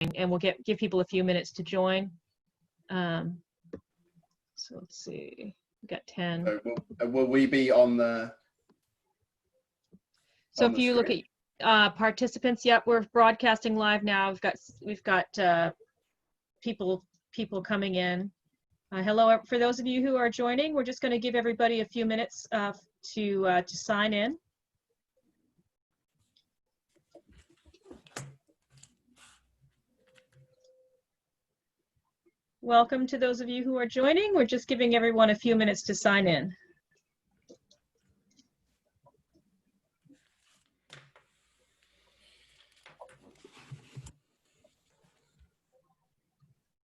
and we'll give people a few minutes to join. So let's see, we've got 10. So will we be on the? So if you look at participants, yep, we're broadcasting live now. We've got people coming in. Hello, for those of you who are joining, we're just going to give everybody a few minutes to sign in. Welcome to those of you who are joining. We're just giving everyone a few minutes to sign in.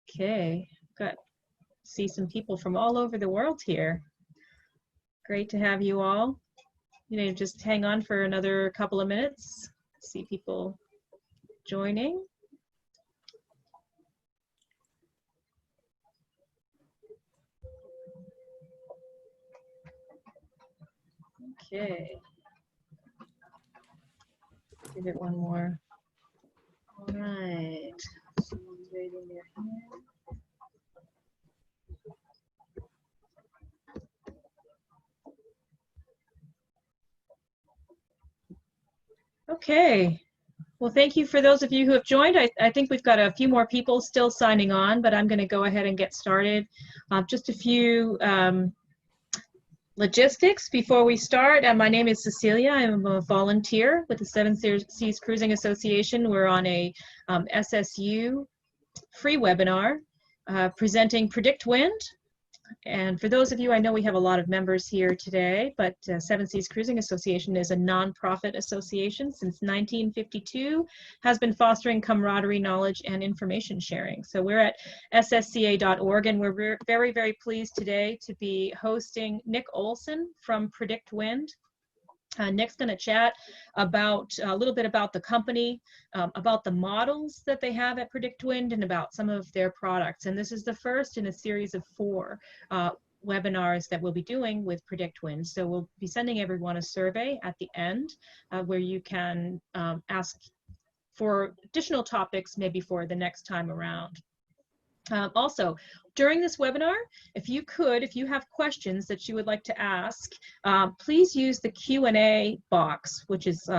Okay, see some people from all over the world here. Great to have you all. You know, just hang on for another couple of minutes. See people joining. Okay. Give it one more. All right. Someone's raising their hand. Okay. Well, thank you for those of you who have joined. I think we've got a few more people still signing on, but I'm going to go ahead and get started. Just a few logistics before we start. My name is Cecilia. I'm a volunteer with the Seven Seas Cruising Association. We're on a SSU free webinar presenting PredictWind. And for those of you, I know we have a lot of members here today, but Seven Seas Cruising Association is a nonprofit association since 1952, has been fostering camaraderie, knowledge, and information sharing. So we're at SSCA.org, and we're very, very pleased today to be hosting Nick Olson from PredictWind. Nick's going to chat about a little bit about the company, about the models that they have at PredictWind, and about some of their products. And this is the first in a series of 4 webinars that we'll be doing with PredictWind. So we'll be sending everyone a survey at the end where you can ask for additional topics maybe for the next time around. Also, during this webinar, if you have questions that you would like to ask, please use the Q&A box, which is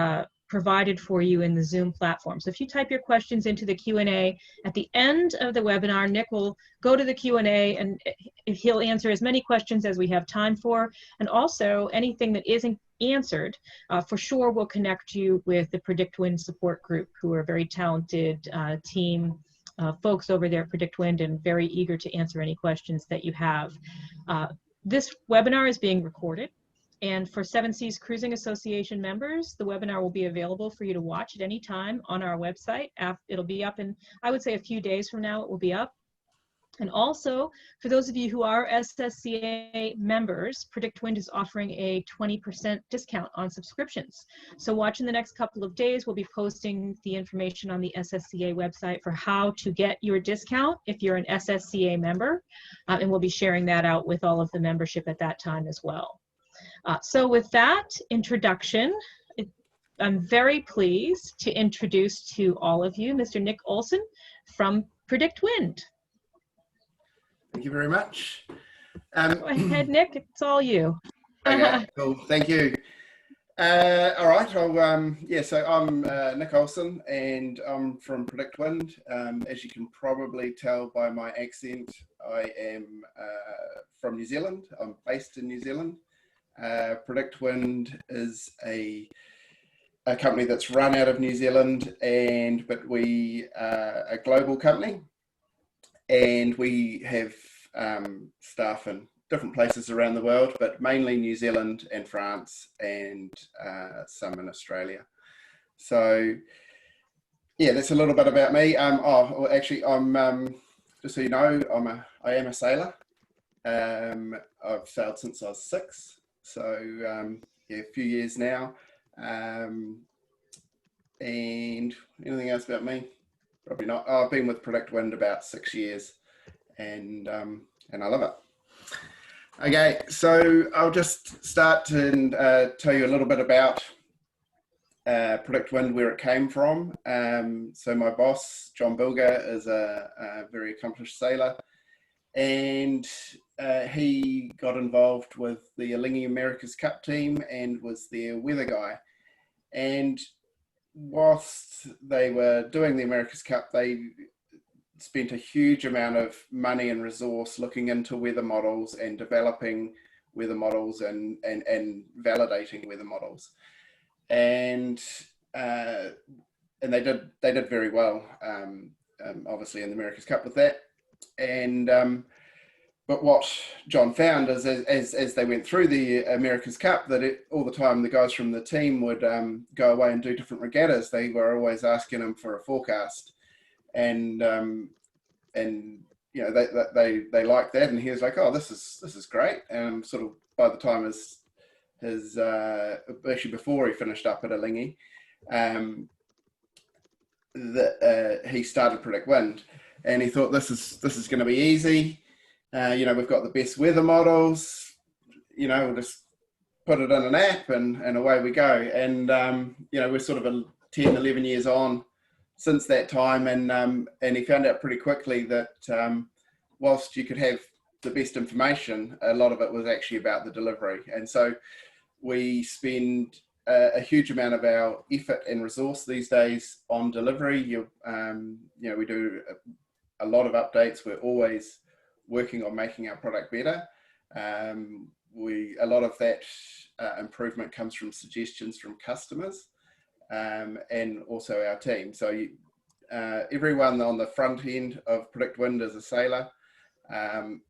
provided for you in the Zoom platform. So if you type your questions into the Q&A at the end of the webinar, Nick will go to the Q&A and he'll answer as many questions as we have time for. And also, anything that isn't answered, for sure we'll connect you with the PredictWind support group, who are a very talented team. Folks over there at PredictWind, and very eager to answer any questions that you have. This webinar is being recorded, and for Seven Seas Cruising Association members, the webinar will be available for you to watch at any time on our website. It'll be up in, I would say, a few days from now it will be up. And also, for those of you who are SSCA members, PredictWind is offering a 20% discount on subscriptions. So watch in the next couple of days. We'll be posting the information on the SSCA website for how to get your discount if you're an SSCA member. And we'll be sharing that out with all of the membership at that time as well. So with that introduction, I'm very pleased to introduce to all of you Mr. Nick Olson from PredictWind. Thank you very much. Go ahead, Nick. It's all you. Okay, cool. Thank you. All right. Yeah, so I'm Nick Olson, and I'm from PredictWind. As you can probably tell by my accent, I am from New Zealand. I'm based in New Zealand. PredictWind is a company that's run out of New Zealand, but we are a global company. And we have staff in different places around the world, but mainly New Zealand and France, and some in Australia. So, yeah, that's a little bit about me. Well, actually, I'm just so you know, I am a sailor. I've sailed since I was 6, so yeah, a few years now. And anything else about me? Probably not. I've been with PredictWind about 6 years, and I love it. Okay, so I'll just start and tell you a little bit about PredictWind, where it came from. So my boss, John Bilger, is a very accomplished sailor, and he got involved with the Alingi America's Cup team and was their weather guy. And whilst they were doing the America's Cup, they spent a huge amount of money and resource looking into weather models and developing weather models and validating weather models. And they did very well, obviously in the America's Cup with that. And but what John found is, as they went through the America's Cup, that all the time the guys from the team would go away and do different regattas. They were always asking him for a forecast, and you know, they liked that, and he was like, "Oh, this is great." And sort of by the time his actually before he finished up at Alingi, he started PredictWind, and he thought this is going to be easy. You know, we've got the best weather models. You know, we'll just put it in an app and away we go. And you know, we're sort of 10, 11 years on since that time, and he found out pretty quickly that whilst you could have the best information, a lot of it was actually about the delivery. And so we spend a huge amount of our effort and resource these days on delivery. You know, we do a lot of updates. We're always working on making our product better. A lot of that improvement comes from suggestions from customers and also our team. So everyone on the front end of PredictWind is a sailor, and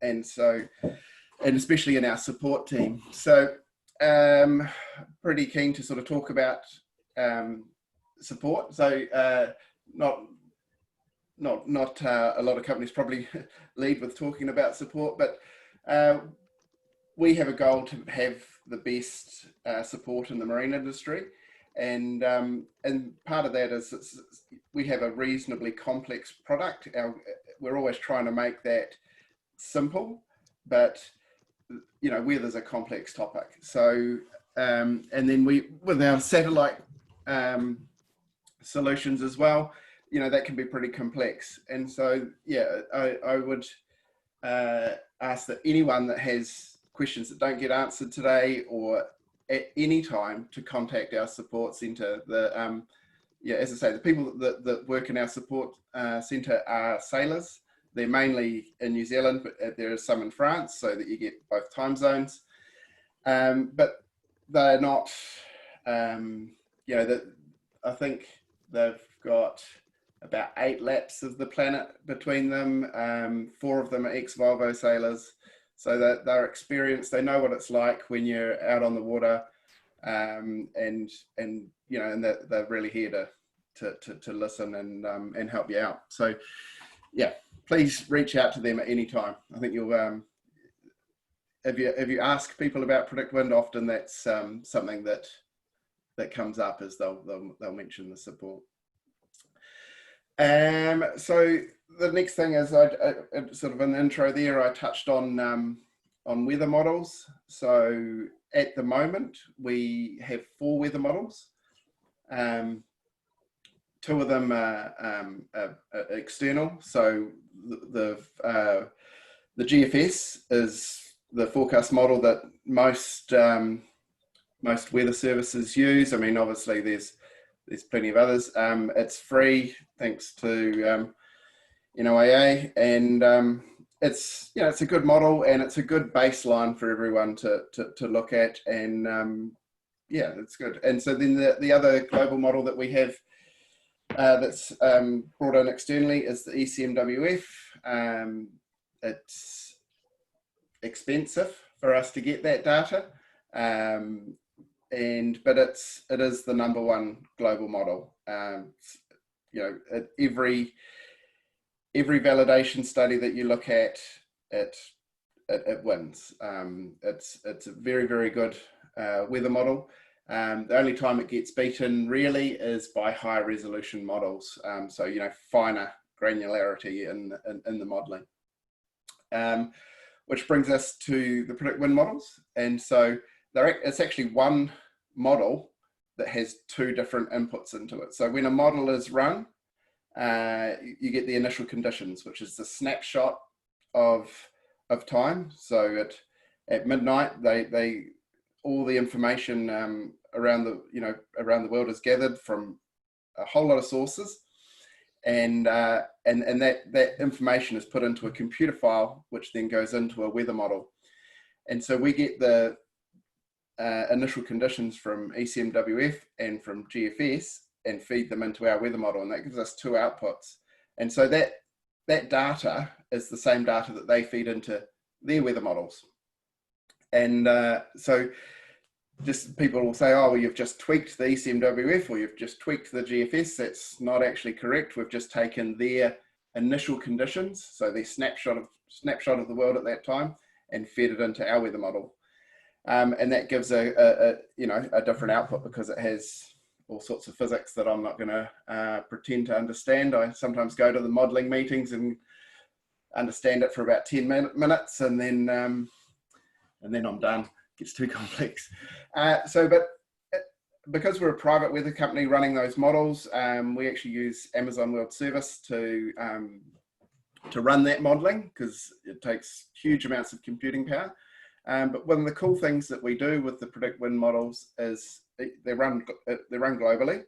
especially in our support team. So pretty keen to sort of talk about support. So not a lot of companies probably lead with talking about support, but we have a goal to have the best support in the marine industry, and part of that is we have a reasonably complex product. We're always trying to make that simple, but you know, weather's a complex topic. So and then with our satellite solutions as well, you know, that can be pretty complex. And so, yeah, I would ask that anyone that has questions that don't get answered today or at any time to contact our support centre. As I say, the people that work in our support centre are sailors. They're mainly in New Zealand, but there are some in France, so that you get both time zones. But they're not, you know, I think they've got about 8 laps of the planet between them. 4 of them are ex-Volvo sailors, so that they're experienced. They know what it's like when you're out on the water, and you know, and they're really here to listen and help you out. So yeah, please reach out to them at any time. I think you'll if you ask people about PredictWind, often that's something that comes up, as they'll mention the support. So the next thing is, I sort of in the intro there, I touched on weather models. So at the moment, we have 4 weather models. 2 of them are external. So the GFS is the forecast model that most weather services use. I mean, obviously there's plenty of others. It's free thanks to NOAA, and it's, you know, it's a good model, and it's a good baseline for everyone to look at, and yeah, it's good. And so then the other global model that we have that's brought in externally is the Ecmwf. It's expensive for us to get that data, but it is the #1 global model. You know, every validation study that you look at, it wins. It's a very, very good weather model. The only time it gets beaten really is by high resolution models. So, you know, finer granularity in the modeling. Which brings us to the PredictWind models. And so it's actually one model that has two different inputs into it. So when a model is run, you get the initial conditions, which is the snapshot of time. So at midnight, they all the information around the world is gathered from a whole lot of sources, and that information is put into a computer file, which then goes into a weather model. And so we get the initial conditions from Ecmwf and from GFS and feed them into our weather model, and that gives us two outputs. And so that data is the same data that they feed into their weather models. And so just people will say, oh, well, you've just tweaked the Ecmwf or you've just tweaked the GFS. That's not actually correct. We've just taken their initial conditions, so their snapshot of the world at that time, and fed it into our weather model. And that gives a different output because it has all sorts of physics that I'm not going to pretend to understand. I sometimes go to the modeling meetings and understand it for about 10 minutes, and then I'm done. It gets too complex. But because we're a private weather company running those models, we actually use Amazon World Service to run that modeling, because it takes huge amounts of computing power. But one of the cool things that we do with the PredictWind models is they run globally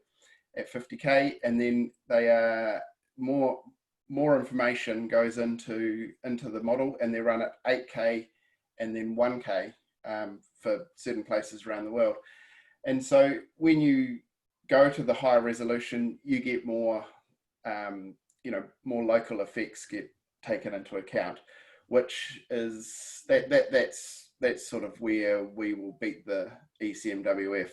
at 50K, and then they are more information goes into the model, and they run at 8K and then 1K for certain places around the world. And so when you go to the higher resolution, you get more more local effects get taken into account, which is that's sort of where we will beat the Ecmwf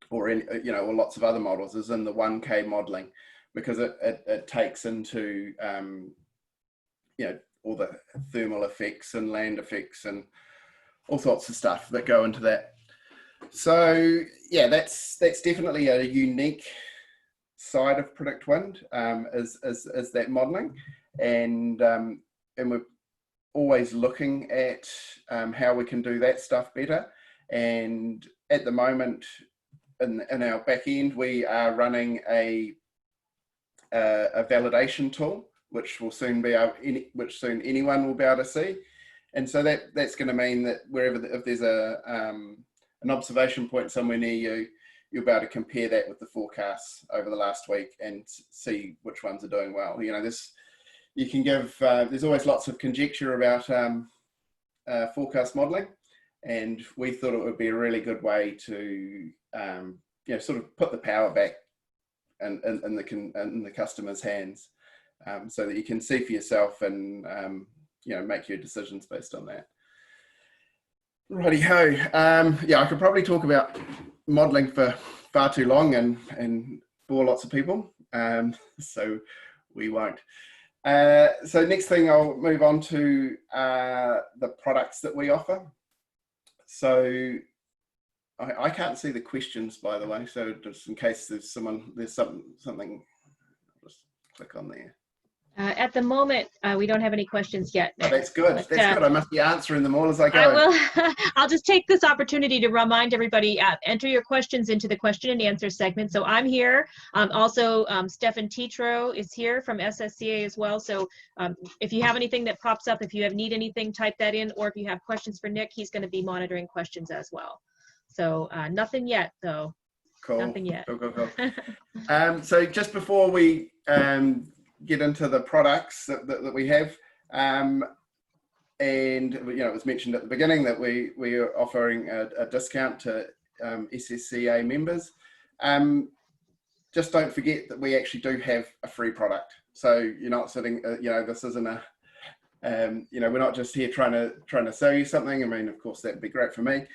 or lots of other models, is in the 1K modeling, because it takes into all the thermal effects and land effects and all sorts of stuff that go into that. So yeah, that's definitely a unique side of PredictWind, is that modeling, and we're always looking at how we can do that stuff better. And at the moment, in our back end, we are running a validation tool, which will soon be which soon anyone will be able to see. And so that's going to mean that if there's an observation point somewhere near you, you'll be able to compare that with the forecasts over the last week and see which ones are doing well. There's always lots of conjecture about forecast modeling, and we thought it would be a really good way to sort of put the power back in the customer's hands, so that you can see for yourself and make your decisions based on that. Righty ho. I could probably talk about modeling for far too long and bore lots of people, so we won't. So next thing, I'll move on to the products that we offer. So I can't see the questions, by the way, so just in case there's something, I'll just click on there. At the moment, we don't have any questions yet. Oh, that's good. That's good. I must be answering them all as I go. I'll just take this opportunity to remind everybody, enter your questions into the question and answer segment. So I'm here. Also, Stefan Tetro is here from SSCA as well. So if you have anything that pops up, if you need anything, type that in. Or if you have questions for Nick, he's going to be monitoring questions as well. So nothing yet, though. Cool. Nothing yet. Cool. So just before we get into the products that we have, and it was mentioned at the beginning that we are offering a discount to SSCA members. Just don't forget that we actually do have a free product. So you're not sitting, this isn't a, we're not just here trying to sell you something. I mean, of course, that'd be great for me,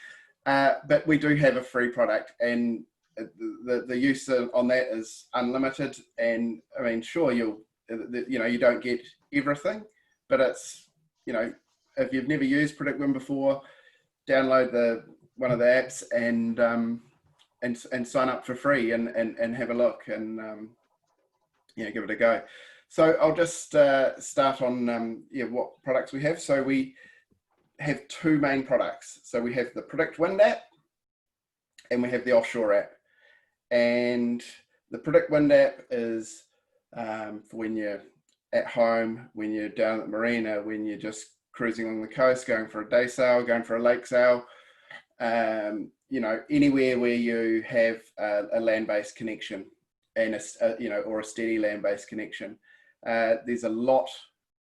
but we do have a free product, and the use on that is unlimited. And I mean, sure, you don't get everything, but it's, if you've never used PredictWind before, download one of the apps and sign up for free and have a look and give it a go. So I'll just start on what products we have. So we have two main products. So we have the PredictWind app, and we have the Offshore App. And the PredictWind app is for when you're at home, when you're down at the marina, when you're just cruising on the coast, going for a day sail, going for a lake sail, you know, anywhere where you have a land-based connection and you know, or a steady land-based connection. There's a lot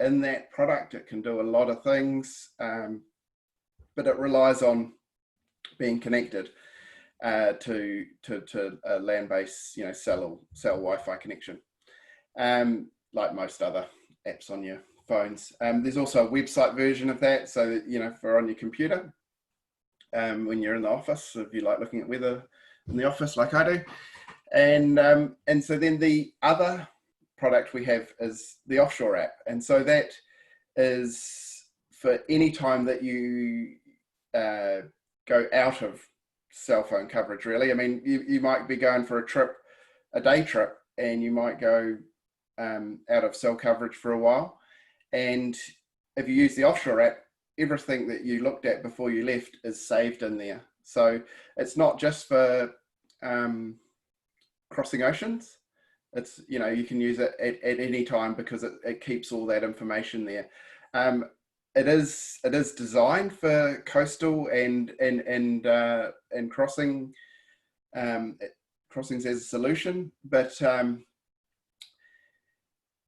in that product. It can do a lot of things, but it relies on being connected to a land-based, you know, cell Wi-Fi connection, like most other apps on your phones. There's also a website version of that, so that, you know, for on your computer, when you're in the office, if you like looking at weather in the office like I do. And so then the other product we have is the Offshore App. And so that is for any time that you go out of cell phone coverage, really. I mean, you might be going for a trip, a day trip, and you might go out of cell coverage for a while. And if you use the Offshore App, everything that you looked at before you left is saved in there. So it's not just for crossing oceans. It's, you know, you can use it at any time because it keeps all that information there. It is designed for coastal and crossing crossings as a solution, but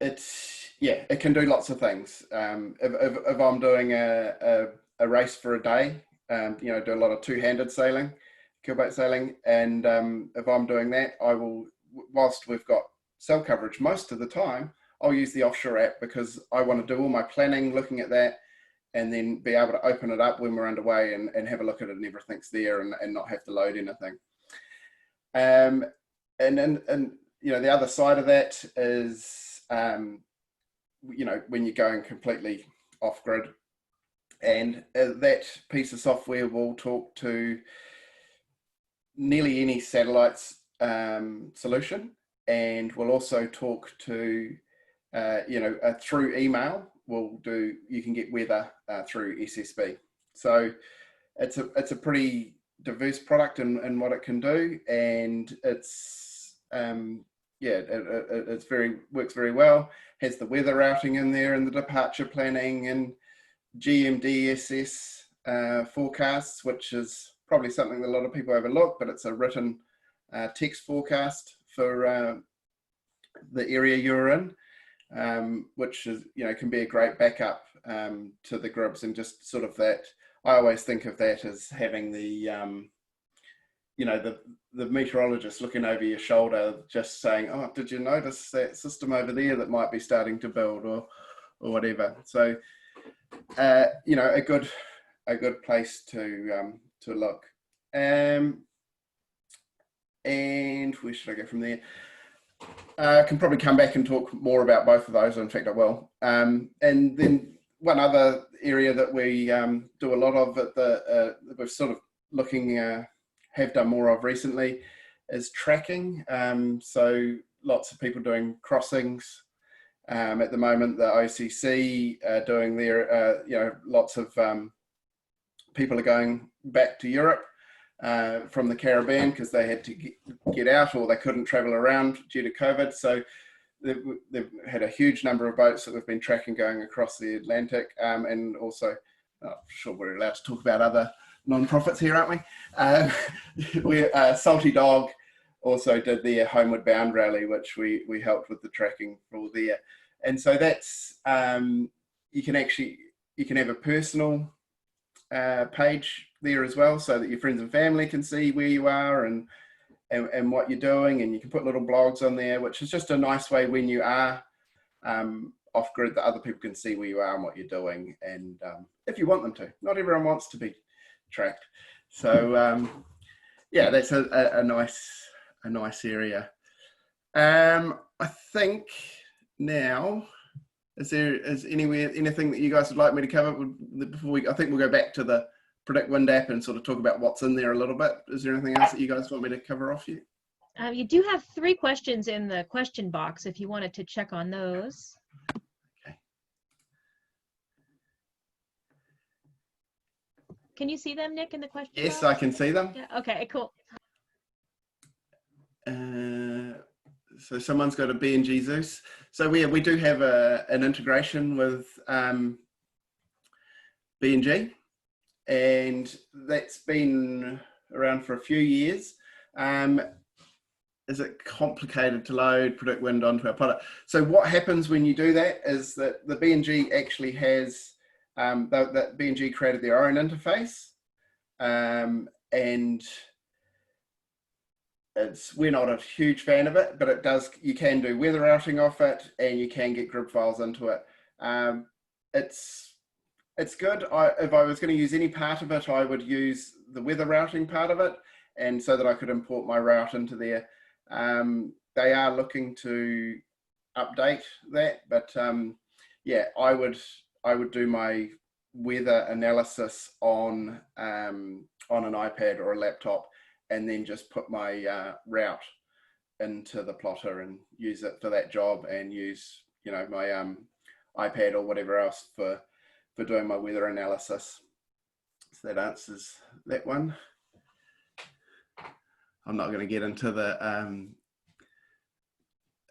it can do lots of things. If I'm doing a race for a day, you know, do a lot of two-handed sailing, keelboat sailing, and if I'm doing that, I will, whilst we've got cell coverage most of the time, I'll use the Offshore App because I want to do all my planning looking at that, and then be able to open it up when we're underway and have a look at it and everything's there and not have to load anything. And you know, the other side of that is, you know, when you're going completely off grid, and that piece of software will talk to nearly any satellites solution, and will also talk to, you know, through email. You can get weather through SSB. So it's a pretty diverse product in what it can do, and it's works very well. Has the weather routing in there and the departure planning and GMDSS forecasts, which is probably something that a lot of people overlook, but it's a written text forecast for the area you're in. Which is, you know, can be a great backup to the grips, and just sort of that, I always think of that as having the, you know, the meteorologist looking over your shoulder, just saying, oh, did you notice that system over there that might be starting to build, or whatever. So, you know, a good place to look. And where should I go from there? I can probably come back and talk more about both of those. In fact, I will. And then one other area that we do a lot of we're sort of looking, have done more of recently, is tracking. So lots of people doing crossings. At the moment, the OCC are doing their, you know, lots of people are going back to Europe from the Caribbean because they had to get out, or they couldn't travel around due to COVID. So they've had a huge number of boats that we've been tracking going across the Atlantic, and also, I'm sure we're allowed to talk about other non-profits here, aren't we? Salty Dog also did their Homeward Bound rally, which we helped with the tracking for there. And so that's, you can have a personal page there as well, so that your friends and family can see where you are and what you're doing, and you can put little blogs on there, which is just a nice way when you are off grid that other people can see where you are and what you're doing, and if you want them to. Not everyone wants to be tracked, so yeah, that's a nice area. I think now, is anything that you guys would like me to cover before I think we'll go back to the PredictWind app and sort of talk about what's in there a little bit. Is there anything else that you guys want me to cover off yet? You do have 3 questions in the question box if you wanted to check on those. Okay. Can you see them, Nick, in the question Yes, box? I can see them. Yeah. Okay, cool. So someone's got a BNG Zeus. So we do have an integration with BNG, and that's been around for a few years. Is it complicated to load PredictWind onto our product? So what happens when you do that is that the BNG actually has, that BNG created their own interface, and we're not a huge fan of it, but it does, you can do weather routing off it, and you can get grid files into it. It's good. If I was going to use any part of it, I would use the weather routing part of it, and so that I could import my route into there. They are looking to update that, but yeah, I would do my weather analysis on an iPad or a laptop, and then just put my route into the plotter and use it for that job, and use, you know, my iPad or whatever else for doing my weather analysis. So that answers that one. I'm not going to get into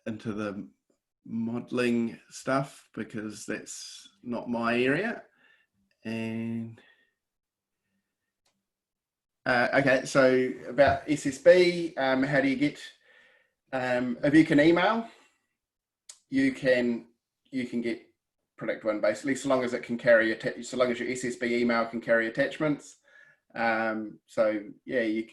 the modeling stuff because that's not my area. And okay, so about SSB, how do you get? If you can email, you can get PredictWind basically, so long as it can carry so long as your SSB email can carry attachments. So yeah, you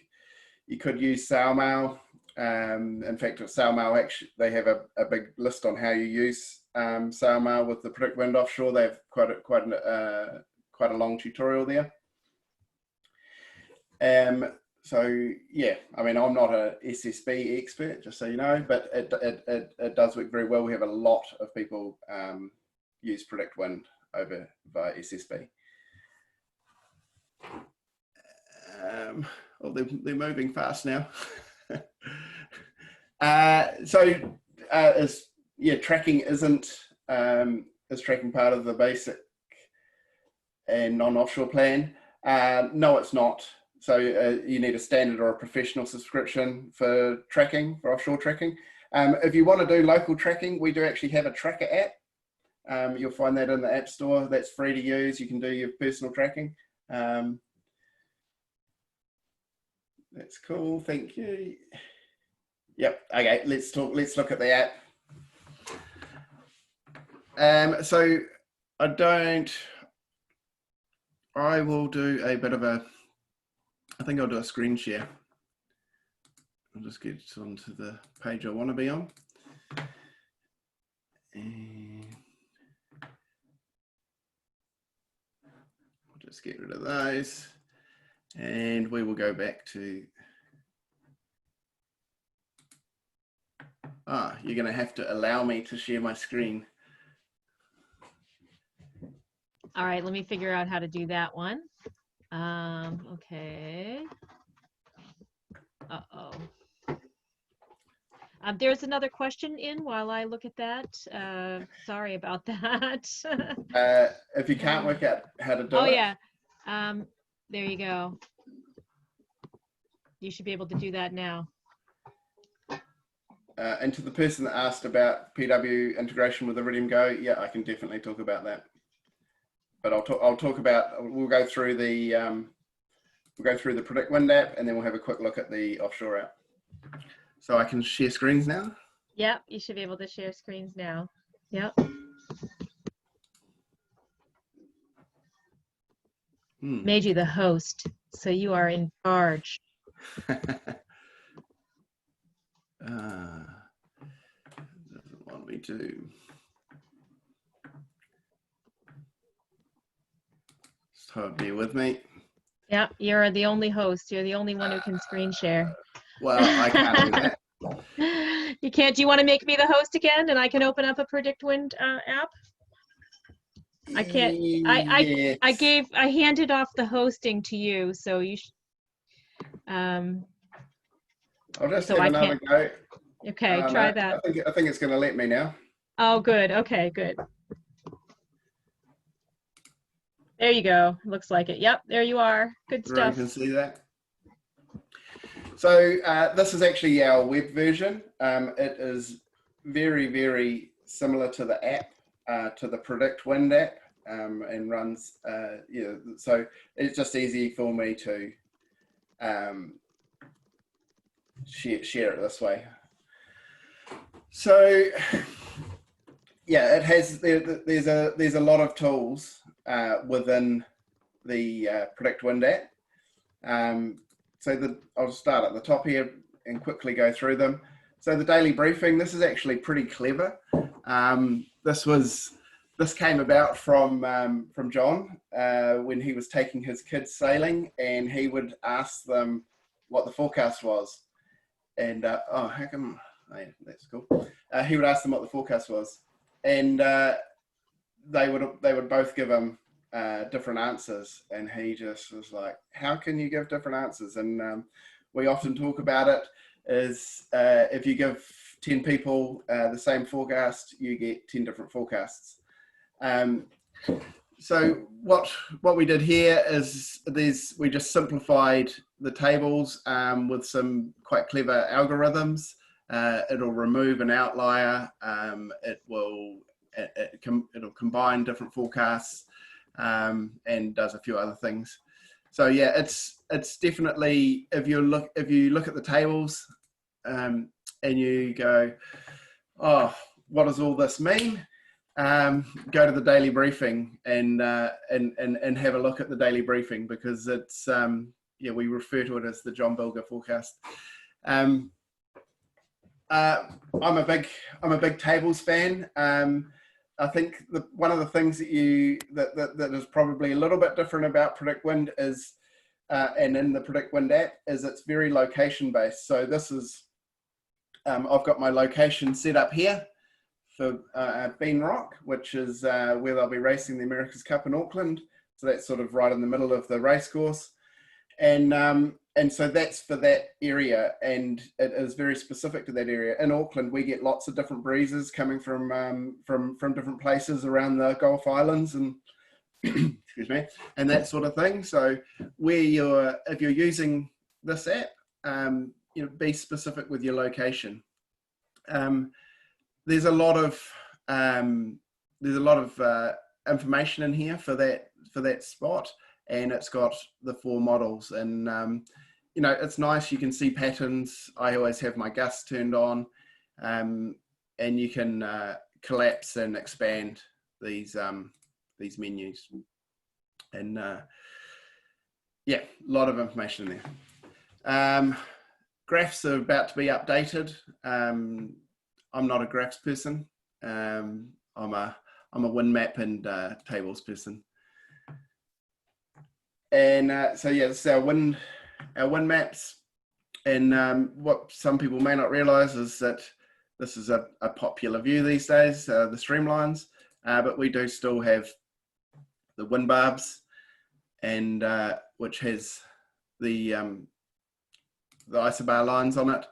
could use SailMail. In fact, at SailMail, actually, they have a big list on how you use SailMail with the PredictWind Offshore. They have quite a long tutorial there. So yeah, I mean, I'm not a SSB expert, just so you know, but it does work very well. We have a lot of people use PredictWind over via SSB. Oh, they're moving fast now. Tracking is tracking part of the basic and non-offshore plan? No, it's not. So you need a standard or a professional subscription for tracking, for offshore tracking. If you want to do local tracking, we do actually have a tracker app. You'll find that in the App Store. That's free to use. You can do your personal tracking. That's cool. Thank you. Yep. Okay. Let's look at the app. So I will do a bit of a. I think I'll do a screen share. I'll just get onto the page I want to be on. And I'll just get rid of those. And we will go back to, you're going to have to allow me to share my screen. All right, let me figure out how to do that one. Okay. Uh-oh. There's another question in while I look at that. Sorry about that. If you can't work out how to do it. Oh, yeah. There you go. You should be able to do that now. And to the person that asked about PW integration with Iridium Go, yeah, I can definitely talk about that. But I'll talk about, we'll go through the PredictWind app, and then we'll have a quick look at the Offshore app. So I can share screens now? Yep, you should be able to share screens now. Yep. Made you the host, so you are in charge. Doesn't want me to. So be with me. Yep, you're the only host. You're the only one who can screen share. Well, I can't do that. You can't. Do you want to make me the host again, and I can open up a PredictWind app? I can't. Yes. I handed off the hosting to you, so you should. I'll just have another go. Okay, try that. I think it's going to let me now. Oh, good. Okay, good. There you go. Looks like it. Yep, there you are. Good stuff. You can see that. So this is actually our web version. It is very, very similar to the app, to the PredictWind app, and runs, yeah, so it's just easy for me to share it this way. So yeah, it has, there's a lot of tools within the PredictWind app. So I'll start at the top here and quickly go through them. So the daily briefing, this is actually pretty clever. This came about from John when he was taking his kids sailing, and he would ask them what the forecast was. And oh, how come? Oh, yeah, that's cool. He would ask them what the forecast was, and they would both give him different answers, and he just was like, "How can you give different answers?" And we often talk about it as if you give 10 people the same forecast, you get 10 different forecasts. So what we did here is we just simplified the tables with some quite clever algorithms. It'll remove an outlier. It'll combine different forecasts and does a few other things. So yeah, it's definitely, if you look at the tables and you go, oh, what does all this mean? Go to the daily briefing and have a look at the daily briefing, because it's yeah, we refer to it as the John Bilger forecast. I'm a big tables fan. I think one of the things that is probably a little bit different about PredictWind is, and in the PredictWind app, is it's very location based. So this is, I've got my location set up here for Bean Rock, which is where they'll be racing the America's Cup in Auckland. So that's sort of right in the middle of the race course. And so that's for that area, and it is very specific to that area. In Auckland, we get lots of different breezes coming from different places around the Gulf Islands and excuse me, and that sort of thing. So if you're using this app, you know, be specific with your location. There's a lot of information in here for that spot, and it's got the 4 models, and you know, it's nice. You can see patterns. I always have my gusts turned on, and you can collapse and expand these menus, and yeah, a lot of information in there. Graphs are about to be updated. I'm not a graphs person. I'm a wind map and tables person. And so yeah, this is our wind maps. And what some people may not realize is that this is a popular view these days, the streamlines, but we do still have the wind barbs, and which has the isobar lines on it,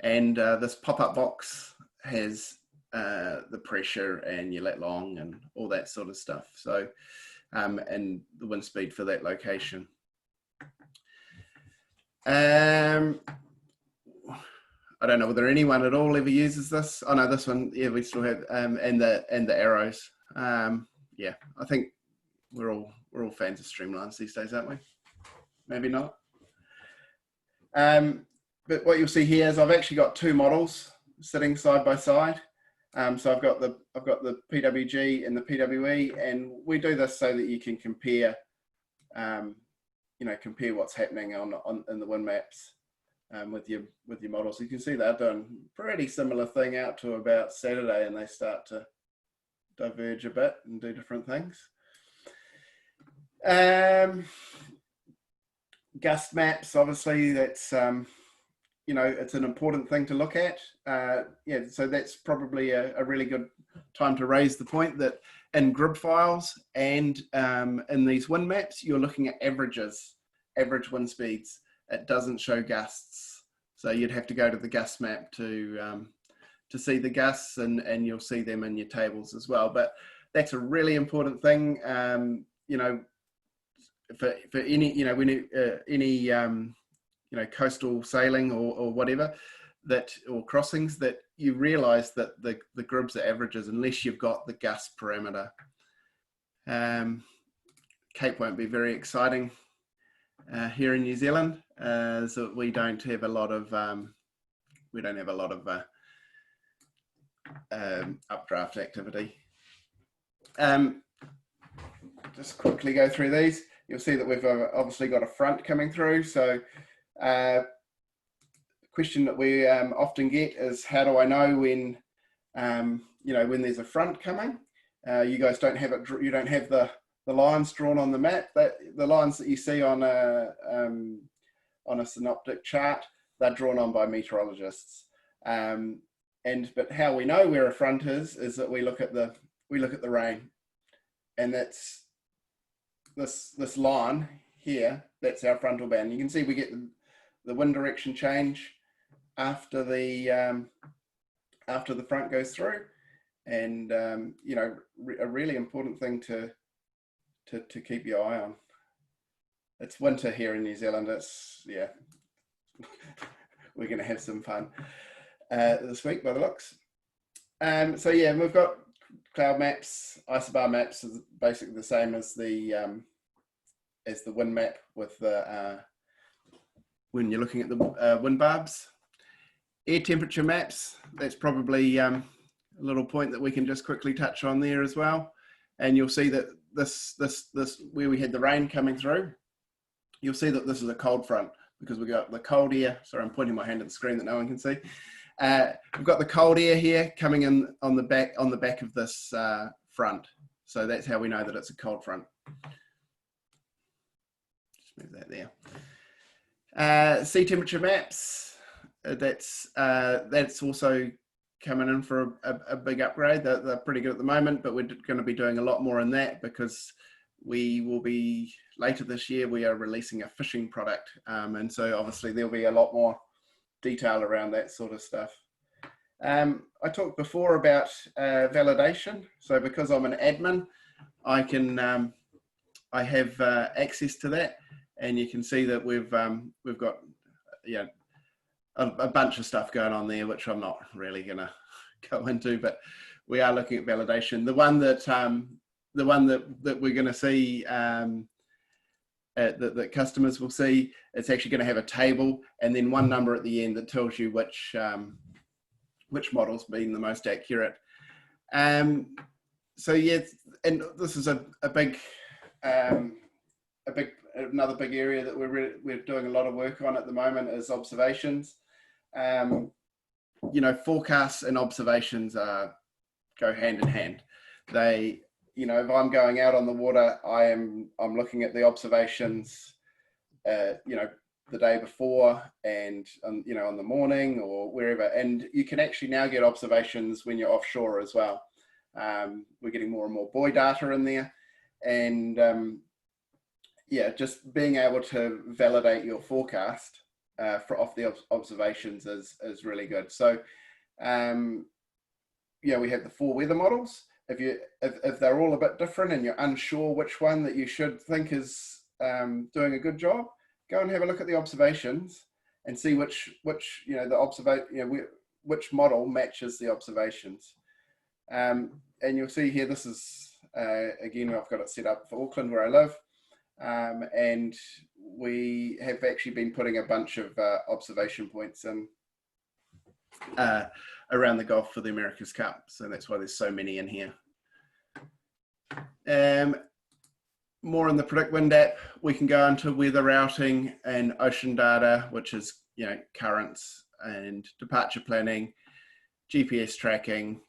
and this pop-up box has the pressure and your lat long and all that sort of stuff. So and the wind speed for that location. I don't know whether anyone at all ever uses this. Oh no, this one, yeah, we still have, and the arrows. Yeah, I think we're all fans of streamlines these days, aren't we? Maybe not. But what you'll see here is I've actually got 2 models sitting side by side. So I've got the PWG and the PWE, and we do this so that you can compare, you know, compare what's happening in the wind maps with your models. You can see they're doing pretty similar thing out to about Saturday, and they start to diverge a bit and do different things. Gust maps, obviously, that's you know, it's an important thing to look at. Yeah, so that's probably a really good time to raise the point that in grid files and in these wind maps, you're looking at averages, average wind speeds. It doesn't show gusts. So you'd have to go to the gust map to see the gusts, and you'll see them in your tables as well. But that's a really important thing. You know, for any, you know, when any you know, coastal sailing or whatever, or crossings, that you realize that the gribs are averages unless you've got the gust parameter. Cape won't be very exciting here in New Zealand, so we don't have a lot of updraft activity. Just quickly go through these. You'll see that we've obviously got a front coming through. So the question that we often get is, how do I know when, you know, when there's a front coming? You guys don't have it, you don't have the lines drawn on the map. The lines that you see on a synoptic chart, they're drawn on by meteorologists. But how we know where a front is that we look at the rain, and that's this line here. That's our frontal band. You can see we get the wind direction change after the front goes through, and you know, a really important thing to keep your eye on. It's winter here in New Zealand. It's, yeah, we're going to have some fun this week by the looks. So yeah, we've got cloud maps. Isobar maps is basically the same as the wind map, with the when you're looking at the wind barbs. Air temperature maps, that's probably a little point that we can just quickly touch on there as well. And you'll see that this where we had the rain coming through, you'll see that this is a cold front, because we've got the cold air. Sorry, I'm pointing my hand at the screen that no one can see. We've got the cold air here coming in on the back of this front. So that's how we know that it's a cold front. Just move that there. Sea temperature maps, that's also coming in for a big upgrade. They're pretty good at the moment, but we're going to be doing a lot more in that, because we will be, later this year, we are releasing a fishing product. And so obviously there'll be a lot more detail around that sort of stuff. I talked before about validation. So because I'm an admin, I have access to that, and you can see that we've got, yeah, a bunch of stuff going on there, which I'm not really going to go into, but we are looking at validation. The one that we're going to see, that customers will see, it's actually going to have a table and then one number at the end that tells you which model's been the most accurate. So yeah, and this is another big area that we're doing a lot of work on at the moment, is observations. You know, forecasts and observations go hand in hand. They, you know, if I'm going out on the water, I'm looking at the observations, you know, the day before, and you know, on the morning or wherever. And you can actually now get observations when you're offshore as well. We're getting more and more buoy data in there, and yeah, just being able to validate your forecast off the observations is really good. So yeah, we have the 4 weather models. If they're all a bit different and you're unsure which one that you should think is doing a good job, go and have a look at the observations and see which you know, which model matches the observations. And you'll see here, this is again, I've got it set up for Auckland where I live, and we have actually been putting a bunch of observation points in around the Gulf for the America's Cup, so that's why there's so many in here. More in the PredictWind app, we can go into weather routing and ocean data, which is, you know, currents and departure planning, GPS tracking.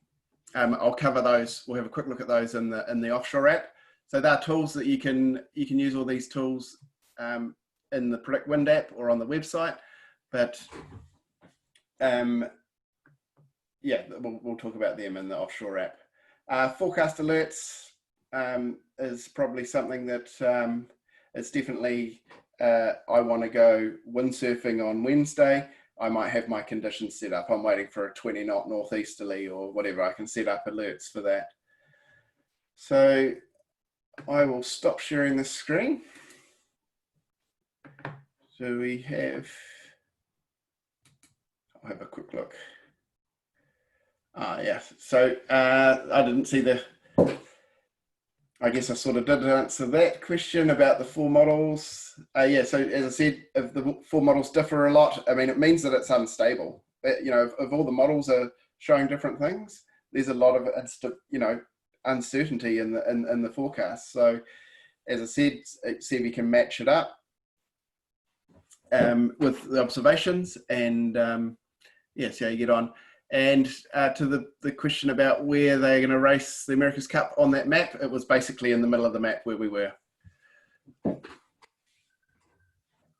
I'll cover those. We'll have a quick look at those in the Offshore app. So there are tools that you can use all these tools in the PredictWind app or on the website, but yeah, we'll talk about them in the Offshore app. Forecast alerts is probably something that it's definitely, I want to go windsurfing on Wednesday. I might have my conditions set up. I'm waiting for a 20 knot northeasterly or whatever. I can set up alerts for that. So I will stop sharing the screen. do we have, I'll have a quick look. Yeah, so I didn't see the, I guess I sort of did answer that question about the 4 models. Yeah, so as I said, if the 4 models differ a lot, I mean, it means that it's unstable. You know, if all the models are showing different things, there's a lot of, you know, uncertainty in the forecast. So as I said, see if you can match it up with the observations, and yeah, see how you get on. And to the question about where they're going to race the America's Cup on that map, it was basically in the middle of the map where we were.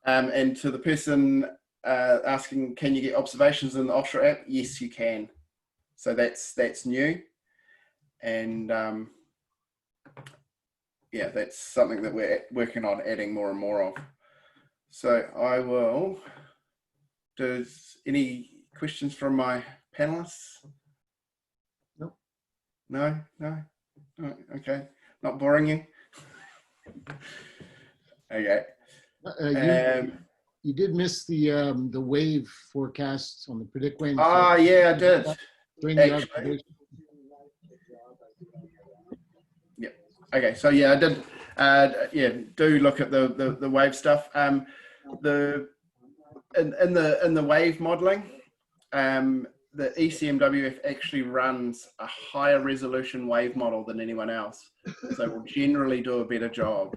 And to the person asking, can you get observations in the Offshore app? Yes, you can. So that's new. And yeah, that's something that we're working on adding more and more of. So I will, does any questions from my panelists? No. Okay, not boring you? Okay. You did miss the wave forecasts on the PredictWind. Oh, yeah, I did. During the observation. Yeah. Okay. So yeah, I did. Yeah, do look at the wave stuff. In the wave modeling, the Ecmwf actually runs a higher resolution wave model than anyone else, so will generally do a better job.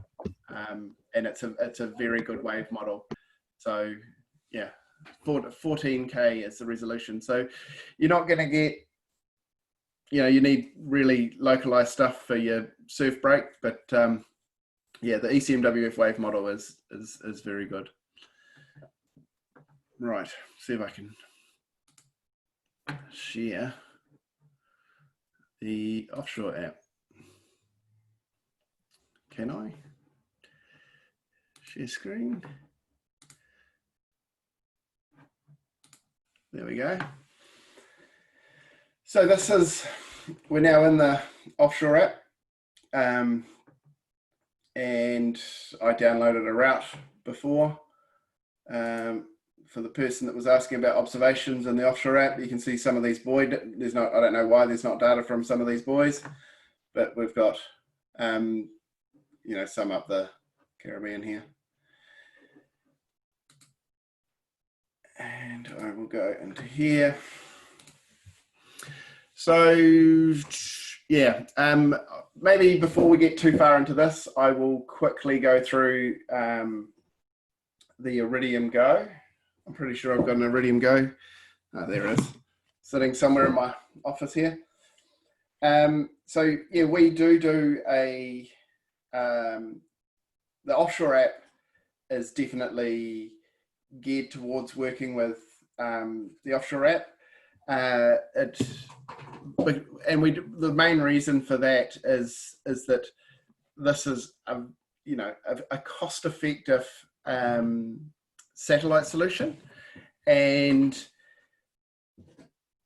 And it's a very good wave model. So yeah, 14K is the resolution. So you're not going to get, you know, you need really localized stuff for your surf break, but yeah, the Ecmwf wave model is very good. Right, see if I can share the Offshore app. Can I share screen? There we go. So this is, we're now in the Offshore app, and I downloaded a route before. For the person that was asking about observations in the Offshore app, you can see some of these buoy, there's not, I don't know why there's not data from some of these buoys, but we've got, you know, some up the Caribbean here. And I will go into here. So yeah, maybe before we get too far into this, I will quickly go through the Iridium Go. I'm pretty sure I've got an Iridium Go. Oh, there it is, sitting somewhere in my office here. So yeah, we do a, the Offshore app is definitely geared towards working with the Offshore app. The main reason for that is that this is a, you know, a cost-effective satellite solution, and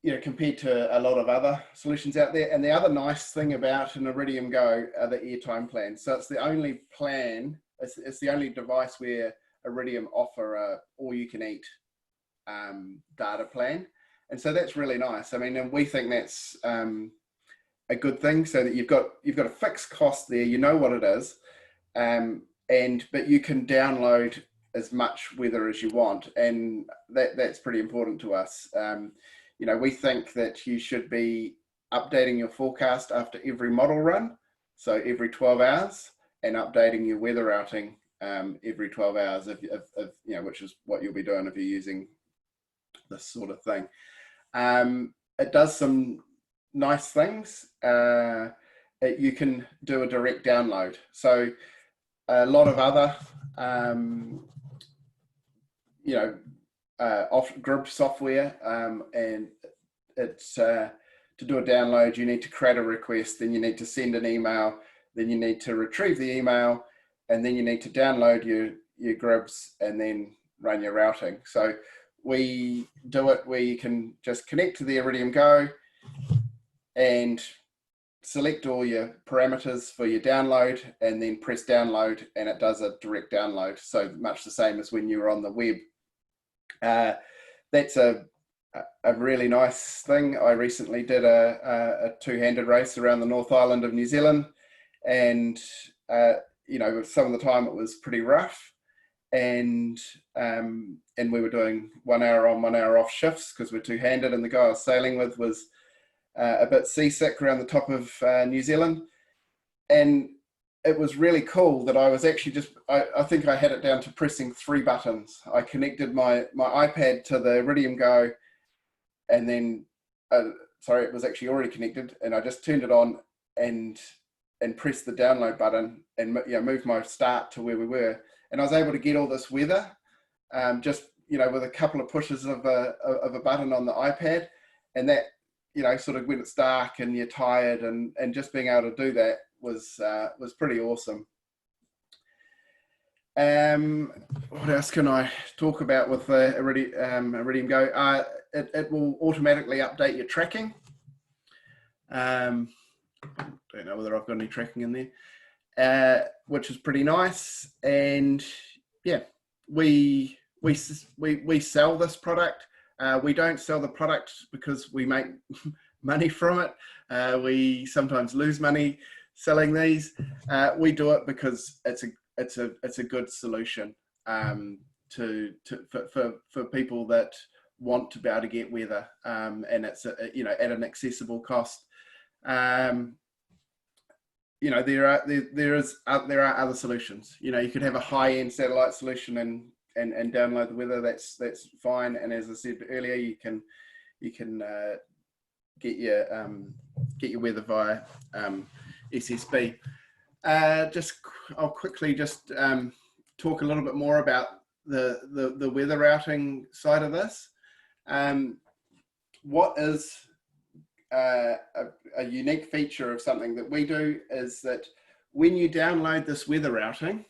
you know, compared to a lot of other solutions out there. And the other nice thing about an Iridium Go are the airtime plans. So it's the only plan, it's the only device where Iridium offer a all-you-can-eat data plan, and so that's really nice. I mean, and we think that's a good thing, so that you've got a fixed cost there, you know what it is, but you can download as much weather as you want, and that's pretty important to us. You know, we think that you should be updating your forecast after every model run, so every 12 hours, and updating your weather routing every 12 hours, if you know, which is what you'll be doing if you're using this sort of thing. It does some nice things. You can do a direct download. So a lot of other, you know, off-grid software, and it's to do a download, you need to create a request, then you need to send an email, then you need to retrieve the email, and then you need to download your grids and then run your routing. So we do it where you can just connect to the Iridium Go, and select all your parameters for your download and then press download, and it does a direct download. So much the same as when you're on the web. That's a really nice thing. I recently did a two-handed race around the North Island of New Zealand, and you know, some of the time it was pretty rough, and we were doing 1 hour on, 1 hour off shifts because we're two-handed, and the guy I was sailing with was a bit seasick around the top of New Zealand, and it was really cool that I was actually just, I think I had it down to pressing 3 buttons. I connected my iPad to the Iridium Go, and then, sorry, it was actually already connected, and I just turned it on and pressed the download button and, you know, moved my start to where we were. And I was able to get all this weather just, you know, with a couple of pushes of a button on the iPad. And that, you know, sort of when it's dark and you're tired, and just being able to do that was pretty awesome. What else can I talk about with the Iridium Go? It will automatically update your tracking. Don't know whether I've got any tracking in there, which is pretty nice. And yeah, we sell this product. We don't sell the product because we make money from it. We sometimes lose money selling these. We do it because it's a good solution for people that want to be able to get weather, and it's you know, at an accessible cost. You know, there are other solutions. You know, you could have a high-end satellite solution and download the weather. That's fine. And as I said earlier, you can get your weather via SSB. I'll quickly just talk a little bit more about the weather routing side of this. What is a unique feature of something that we do is that when you download this weather routing,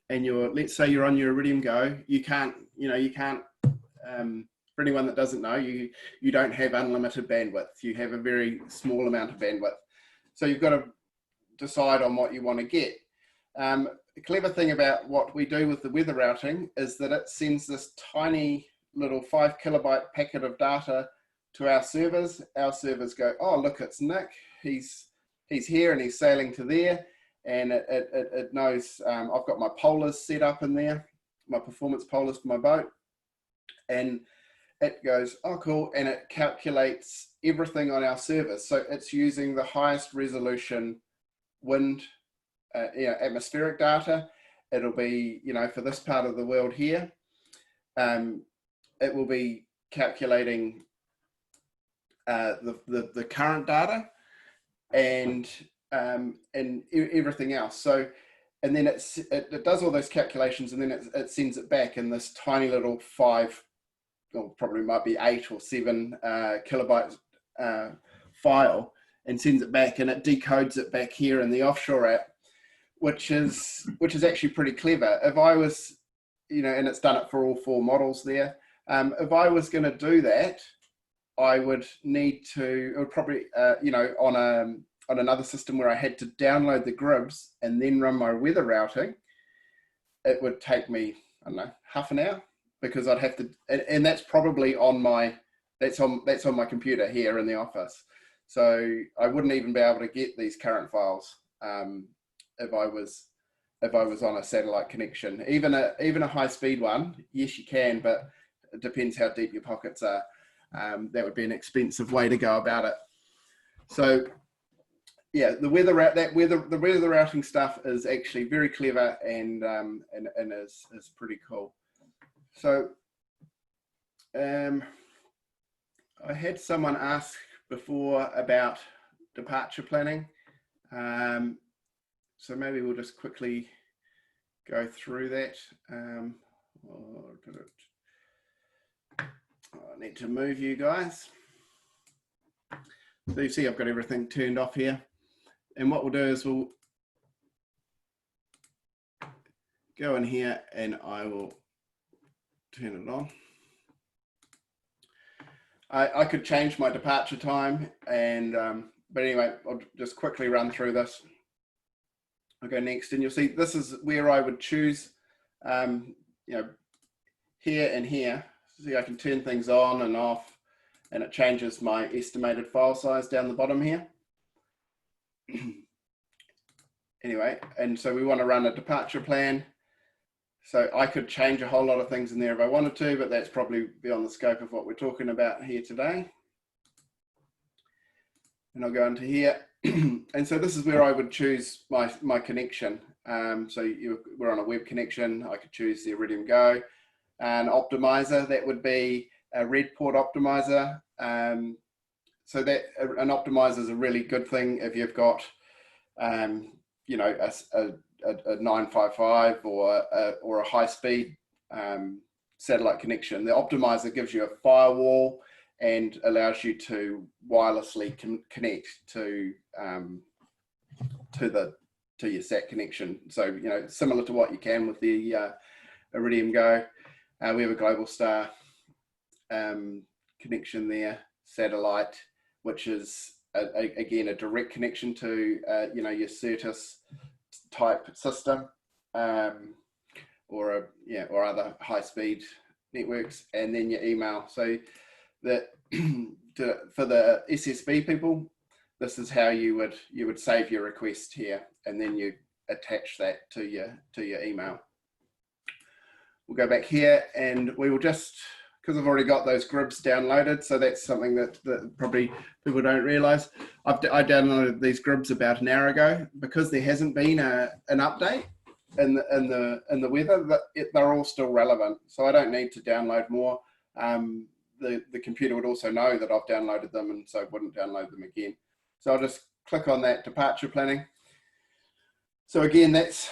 and let's say you're on your Iridium Go, you can't, for anyone that doesn't know, you don't have unlimited bandwidth. You have a very small amount of bandwidth. So you've got to decide on what you want to get. The clever thing about what we do with the weather routing is that it sends this tiny little 5 kilobyte packet of data to our servers. Our servers go, oh, look, it's Nick. He's here and he's sailing to there. And it knows I've got my polars set up in there, my performance polars for my boat. And it goes, oh, cool. And it calculates everything on our servers. So it's using the highest resolution wind, atmospheric data. It'll be, for this part of the world here, it will be calculating the current data and everything else. So, and then it does all those calculations, and then it sends it back in this tiny little 5, or probably might be 8 or 7 kilobyte file, and sends it back, and it decodes it back here in the Offshore App, which is actually pretty clever. If I was, and it's done it for all 4 models there. If I was going to do that, I would need to, it would probably, on another system where I had to download the grids and then run my weather routing, it would take me, I don't know, half an hour, because I'd have to, and that's probably on my, that's on my computer here in the office. So I wouldn't even be able to get these current files if I was on a satellite connection. Even a high speed one, yes, you can, but it depends how deep your pockets are. That would be an expensive way to go about it. So yeah, the weather routing stuff is actually very clever and is pretty cool. So I had someone ask before about departure planning. So maybe we'll just quickly go through that. I need to move you guys. So you see I've got everything turned off here. And what we'll do is we'll go in here and I will turn it on. I could change my departure time and but anyway, I'll just quickly run through this. I'll go next, and you'll see this is where I would choose, you know, here and here. See, I can turn things on and off, and it changes my estimated file size down the bottom here. Anyway, and so we want to run a departure plan. So I could change a whole lot of things in there if I wanted to, but that's probably beyond the scope of what we're talking about here today. And I'll go into here. And so this is where I would choose my connection. So we're on a web connection. I could choose the Iridium Go. An optimizer, that would be a red port optimizer. So that an optimizer is a really good thing if you've got, you know, a 955 or a high speed satellite connection. The optimizer gives you a firewall and allows you to wirelessly connect to your SAT connection. So, you know, similar to what you can with the Iridium Go. We have a Global Star connection there, satellite, which is again a direct connection to you know, your Certus type system, or other high speed networks, and then your email. So that for the SSB people, this is how you would save your request here, and then you attach that to your email. We'll go back here, and we will just, because I've already got those grids downloaded, so that's something that probably people don't realize. I downloaded these grids about an hour ago because there hasn't been an update in the weather. They're all still relevant, so I don't need to download more. The computer would also know that I've downloaded them, and so wouldn't download them again. So I'll just click on that departure planning. So again, that's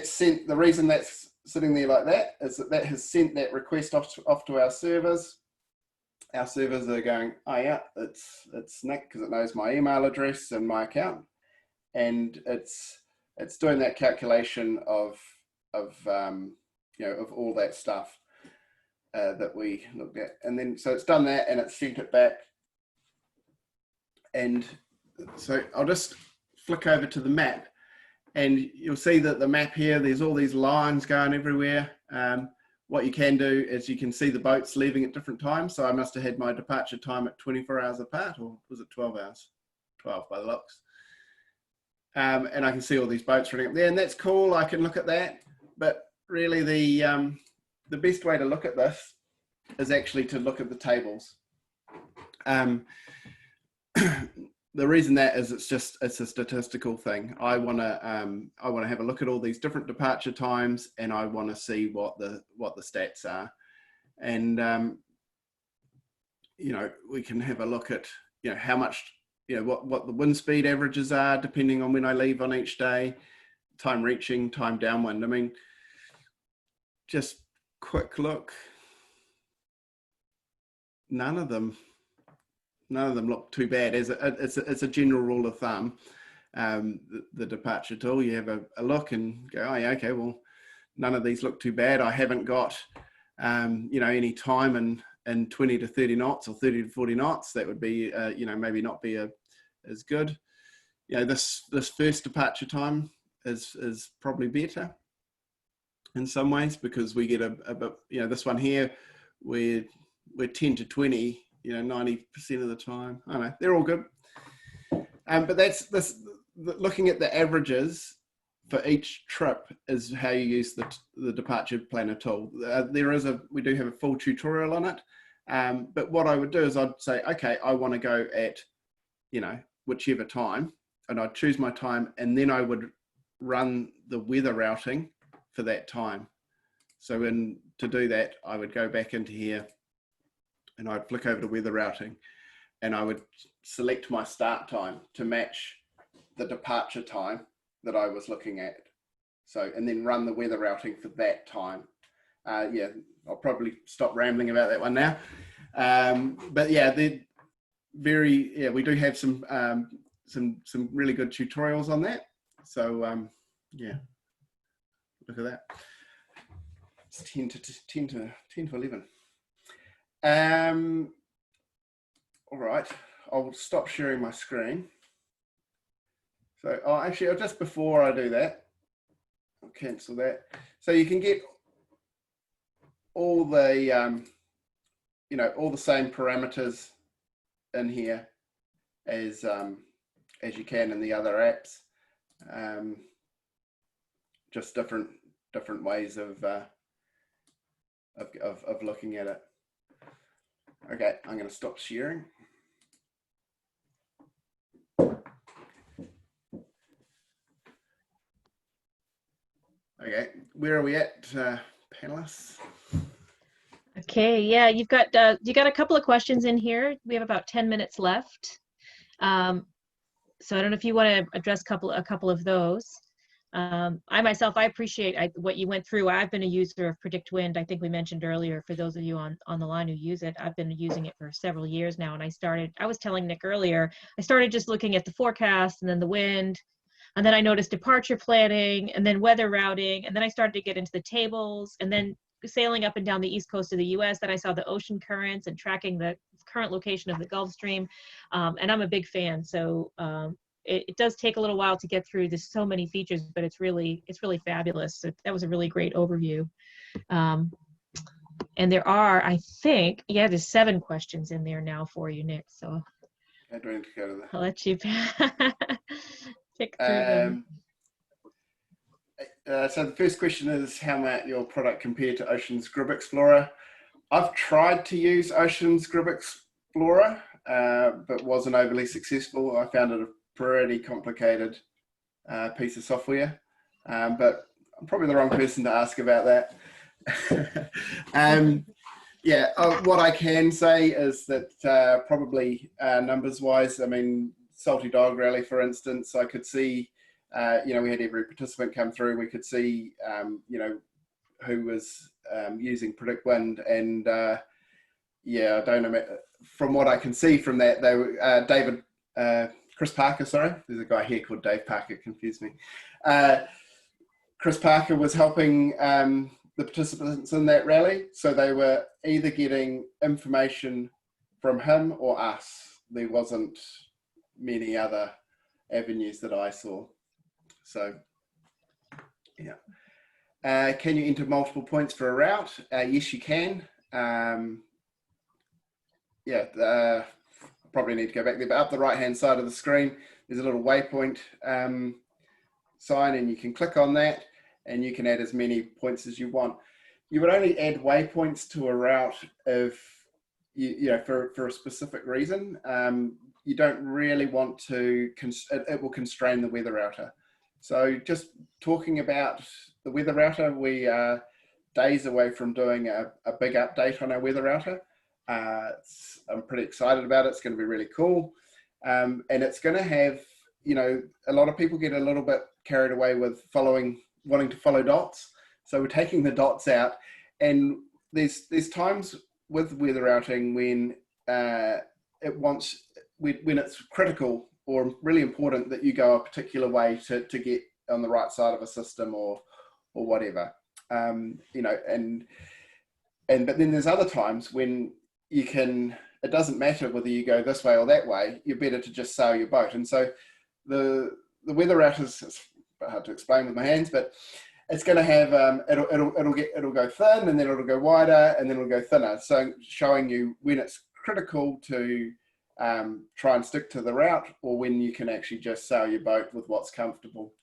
sent. The reason that's sitting there like that is that has sent that request off to our servers. Our servers are going, oh yeah, it's Nick, because it knows my email address and my account, and it's doing that calculation of you know, of all that stuff that we looked at, and then so it's done that and it's sent it back. And so I'll just flick over to the map, and you'll see that the map here, there's all these lines going everywhere. What you can do is you can see the boats leaving at different times. So I must have had my departure time at 24 hours apart, or was it 12 hours? 12 by the looks. And I can see all these boats running up there, and that's cool. I can look at that. But really the best way to look at this is actually to look at the tables. The reason that is it's a statistical thing. I want to have a look at all these different departure times, and I want to see what the stats are. And you know, we can have a look at, you know, how much, you know, what the wind speed averages are depending on when I leave on each day, time reaching, time downwind. I mean, just quick look. None of them look too bad. It's a general rule of thumb. The departure tool, you have a look and go, oh yeah, okay, well, none of these look too bad. I haven't got you know, any time in 20 to 30 knots or 30 to 40 knots. That would be you know, maybe not be as good. You know, this first departure time is probably better in some ways, because we get a bit, you know, this one here, we're 10 to 20, you know, 90% of the time. I don't know, they're all good. But looking at the averages for each trip is how you use the departure planner tool. We do have a full tutorial on it. But what I would do is I'd say, okay, I want to go at, you know, whichever time, and I'd choose my time, and then I would run the weather routing for that time. So to do that, I would go back into here, and I'd flick over to weather routing, and I would select my start time to match the departure time that I was looking at. So, and then run the weather routing for that time. Yeah, I'll probably stop rambling about that one now. But yeah, we do have some really good tutorials on that. So yeah, look at that. It's 10 to 11. All right, I'll stop sharing my screen. So, oh, actually, just before I do that, I'll cancel that. So you can get all the, you know, all the same parameters in here as you can in the other apps. Just different ways of looking at it. Okay, I'm going to stop sharing. Okay, where are we at, panelists? Okay, yeah, you got a couple of questions in here. We have about 10 minutes left. So I don't know if you want to address a couple of those. I myself, I appreciate what you went through. I've been a user of PredictWind. I think we mentioned earlier, for those of you on the line who use it, I've been using it for several years now. And I was telling Nick earlier, I started just looking at the forecast and then the wind, and then I noticed departure planning and then weather routing. And then I started to get into the tables, and then sailing up and down the east coast of the US. Then I saw the ocean currents and tracking the current location of the Gulf Stream. And I'm a big fan. So it does take a little while to get through. There's so many features, but it's really fabulous. So that was a really great overview. And there are, I think, yeah, there's 7 questions in there now for you, Nick. So I don't need to go to that. I'll let you pick through them. So the first question is, how might your product compare to Ocean's Grid Explorer? I've tried to use Ocean's Grid Explorer, but wasn't overly successful. I found it a pretty complicated piece of software, but I'm probably the wrong person to ask about that. Yeah, what I can say is that probably numbers-wise, I mean, Salty Dog Rally, for instance, I could see, you know, we had every participant come through. We could see, you know, who was using PredictWind, and yeah, I don't know. From what I can see from that, they were Chris Parker. Sorry, there's a guy here called Dave Parker. Confused me. Chris Parker was helping the participants in that rally, so they were either getting information from him or us. There wasn't many other avenues that I saw. So, yeah. Can you enter multiple points for a route? Yes, you can. Yeah, probably need to go back there, but up the right-hand side of the screen, there's a little waypoint sign, and you can click on that, and you can add as many points as you want. You would only add waypoints to a route if, you know, for a specific reason. You don't really want to, it will constrain the weather router. So just talking about the weather router, we are days away from doing a big update on our weather router. I'm pretty excited about it. It's going to be really cool. And it's going to have, you know, a lot of people get a little bit carried away with wanting to follow dots. So we're taking the dots out, and there's times with weather routing when when it's critical or really important that you go a particular way to get on the right side of a system or whatever. You know, but then there's other times when you can, it doesn't matter whether you go this way or that way, you're better to just sail your boat. And so the weather router is hard to explain with my hands, but it's going to have, it'll go thin, and then it'll go wider, and then it'll go thinner. So showing you when it's critical to try and stick to the route, or when you can actually just sail your boat with what's comfortable,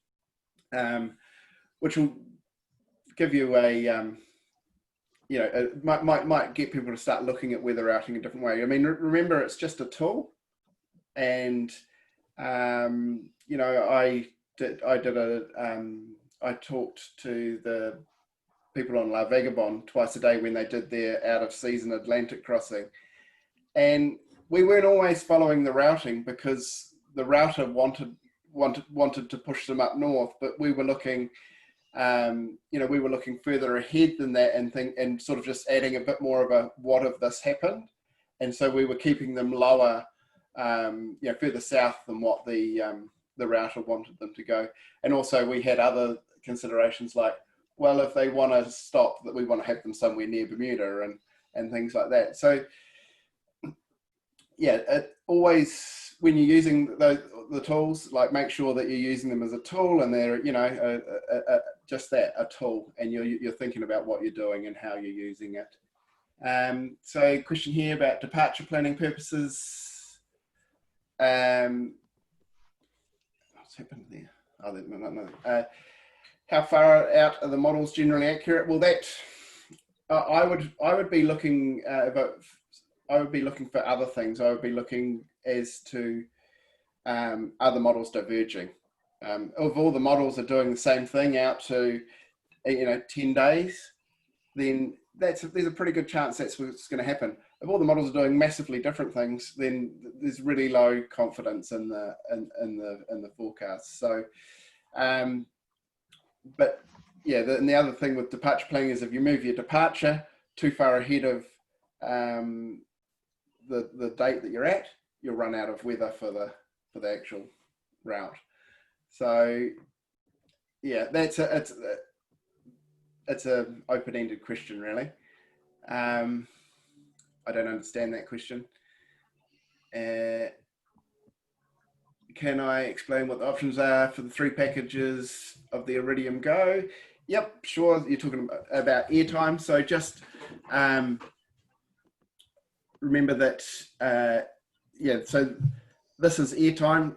which will give you a, you know, it might get people to start looking at weather routing a different way. I mean, remember, it's just a tool, and you know, I talked to the people on La Vagabond twice a day when they did their out of season Atlantic crossing, and we weren't always following the routing because the router wanted to push them up north, but we were looking, you know, we were looking further ahead than that, and sort of just adding a bit more of a what if this happened, and so we were keeping them lower, you know, further south than what the router wanted them to go. And also we had other considerations like, well, if they want to stop, that we want to have them somewhere near Bermuda and things like that. So yeah, it always, when you're using the tools, like make sure that you're using them as a tool, and they're, you know, just that, a tool, and you're thinking about what you're doing and how you're using it. So question here about departure planning purposes. What's happened there? Oh, no. How far out are the models generally accurate? Well, that I would be looking, I would be looking for other things. I would be looking as to other models diverging. If all the models are doing the same thing out to, you know, 10 days, then there's a pretty good chance that's what's going to happen. If all the models are doing massively different things, then there's really low confidence in the forecast. So, but yeah, the other thing with departure planning is if you move your departure too far ahead of the date that you're at, you'll run out of weather for the actual route. So yeah, it's a open-ended question, really. I don't understand that question. Can I explain what the options are for the 3 packages of the Iridium Go? Yep, sure. You're talking about airtime. So just remember that, yeah, so this is airtime.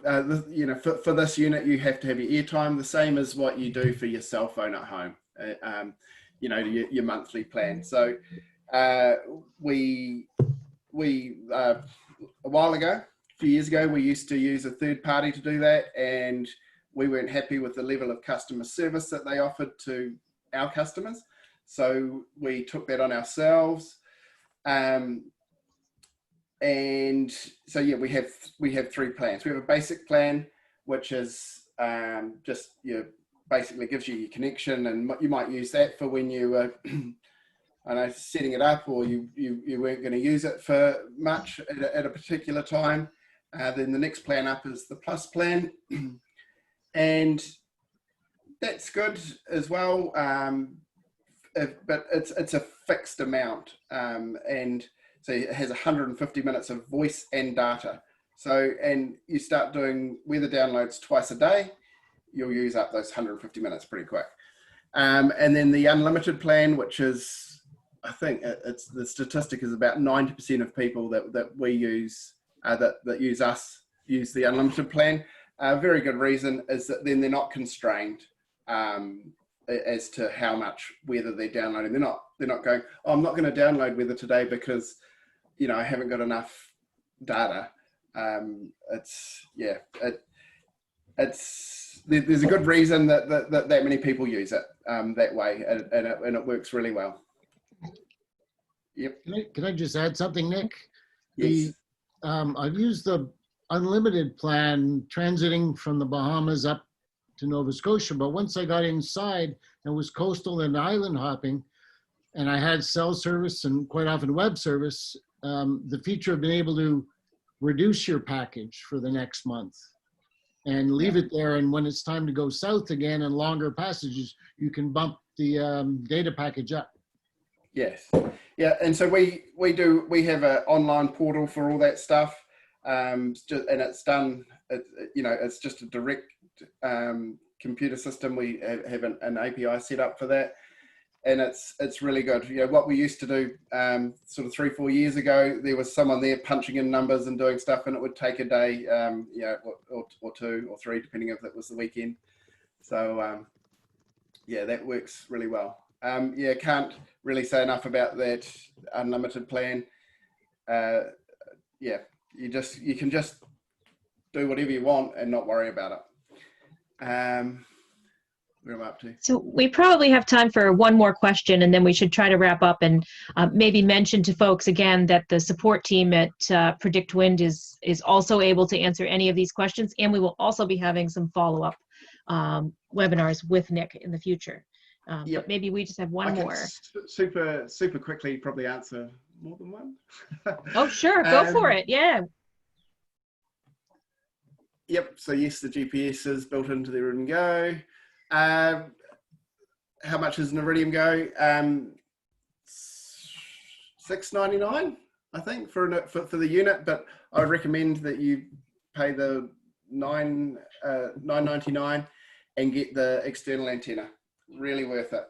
You know, for this unit, you have to have your airtime, the same as what you do for your cell phone at home, you know, your monthly plan. So we a while ago, a few years ago, we used to use a third party to do that, and we weren't happy with the level of customer service that they offered to our customers. So we took that on ourselves. And so yeah, we have 3 plans. We have a basic plan, which is just, you know, basically gives you your connection, and you might use that for when you I know, setting it up, or you weren't going to use it for much at a particular time. Then the next plan up is the Plus plan, and that's good as well. But it's a fixed amount, and so it has 150 minutes of voice and data. So, and you start doing weather downloads twice a day, you'll use up those 150 minutes pretty quick. And then the unlimited plan, which is, I think it's, the statistic is about 90% of people that we use, that use us, use the unlimited plan. A very good reason is that then they're not constrained as to how much weather they're downloading. They're not going, oh, I'm not going to download weather today because, you know, I haven't got enough data. It's, yeah, there's a good reason that many people use it that way, and it works really well. Yep. Can I just add something, Nick? Yes. I've used the unlimited plan transiting from the Bahamas up to Nova Scotia, but once I got inside and was coastal and island hopping, and I had cell service and quite often web service, the feature of being able to reduce your package for the next month and leave it there, and when it's time to go south again and longer passages, you can bump the data package up. Yes, yeah, and so we have an online portal for all that stuff, and it's done. You know, it's just a direct computer system. We have an API set up for that, and it's really good. You know, what we used to do sort of 3-4 years ago, there was someone there punching in numbers and doing stuff, and it would take a day, you know, or 2 or 3, depending if it was the weekend. So yeah, that works really well. Yeah, can't really say enough about that unlimited plan. Yeah, you can just do whatever you want and not worry about it. Where am I up to? So we probably have time for one more question, and then we should try to wrap up, and maybe mention to folks again that the support team at PredictWind is also able to answer any of these questions, and we will also be having some follow-up webinars with Nick in the future. Yep. But maybe we just have one more. Super quickly, probably answer more than one. Oh, sure, go for it. Yeah. Yep. So yes, the GPS is built into the Iridium Go. How much is an Iridium Go? $6.99, I think, for the unit. But I would recommend that you pay the $9.99 and get the external antenna. Really worth it.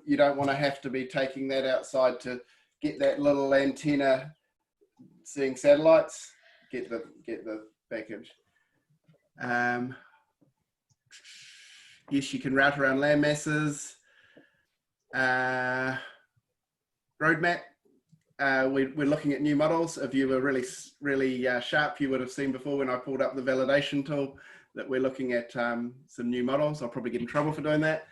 You don't want to have to be taking that outside to get that little antenna seeing satellites. Get the package. Yes, you can route around land masses. Roadmap. We're looking at new models. If you were really sharp, you would have seen before when I pulled up the validation tool that we're looking at some new models. I'll probably get in trouble for doing that.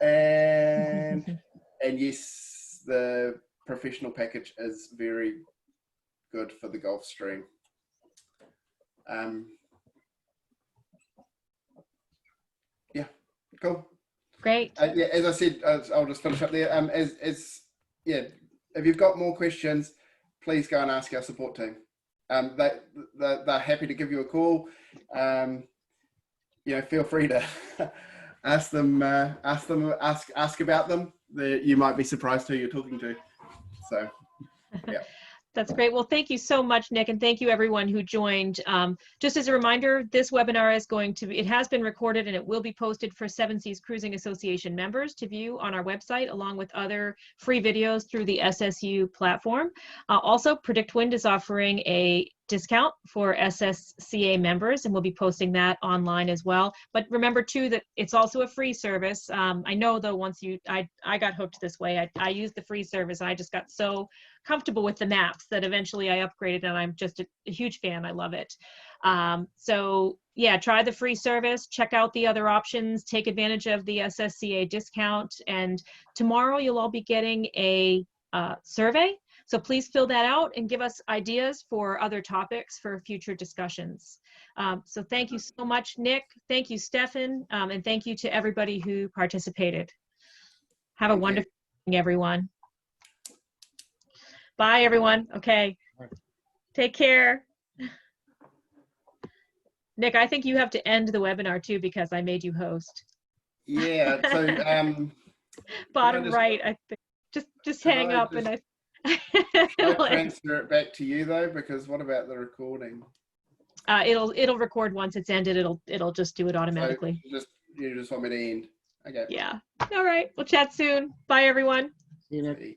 And yes, the professional package is very good for the Gulf Stream. Yeah, cool. Great. Yeah, as I said, I'll just finish up there. Yeah, if you've got more questions, please go and ask our support team. They're happy to give you a call. Feel free to ask about them. You might be surprised who you're talking to. So, yeah. That's great. Well, thank you so much, Nick, and thank you everyone who joined. Just as a reminder, this webinar is it has been recorded and it will be posted for Seven Seas Cruising Association members to view on our website, along with other free videos through the SSU platform. Also, PredictWind is offering a discount for SSCA members, and we'll be posting that online as well. But remember too that it's also a free service. I know though, I got hooked this way. I used the free service and I just got so comfortable with the maps that eventually I upgraded, and I'm just a huge fan. I love it. So yeah, try the free service, check out the other options, take advantage of the SSCA discount, and tomorrow you'll all be getting a survey. So please fill that out and give us ideas for other topics for future discussions. So thank you so much, Nick. Thank you, Stefan. And thank you to everybody who participated. Have a wonderful evening, everyone. Bye, everyone. Okay. Take care. Nick, I think you have to end the webinar too because I made you host. Yeah. So bottom right, I think. Just hang up and I transfer it back to you though, because what about the recording? It'll record once it's ended. It'll just do it automatically. So you just want me to end? Okay. Yeah. All right. We'll chat soon. Bye, everyone. See you next.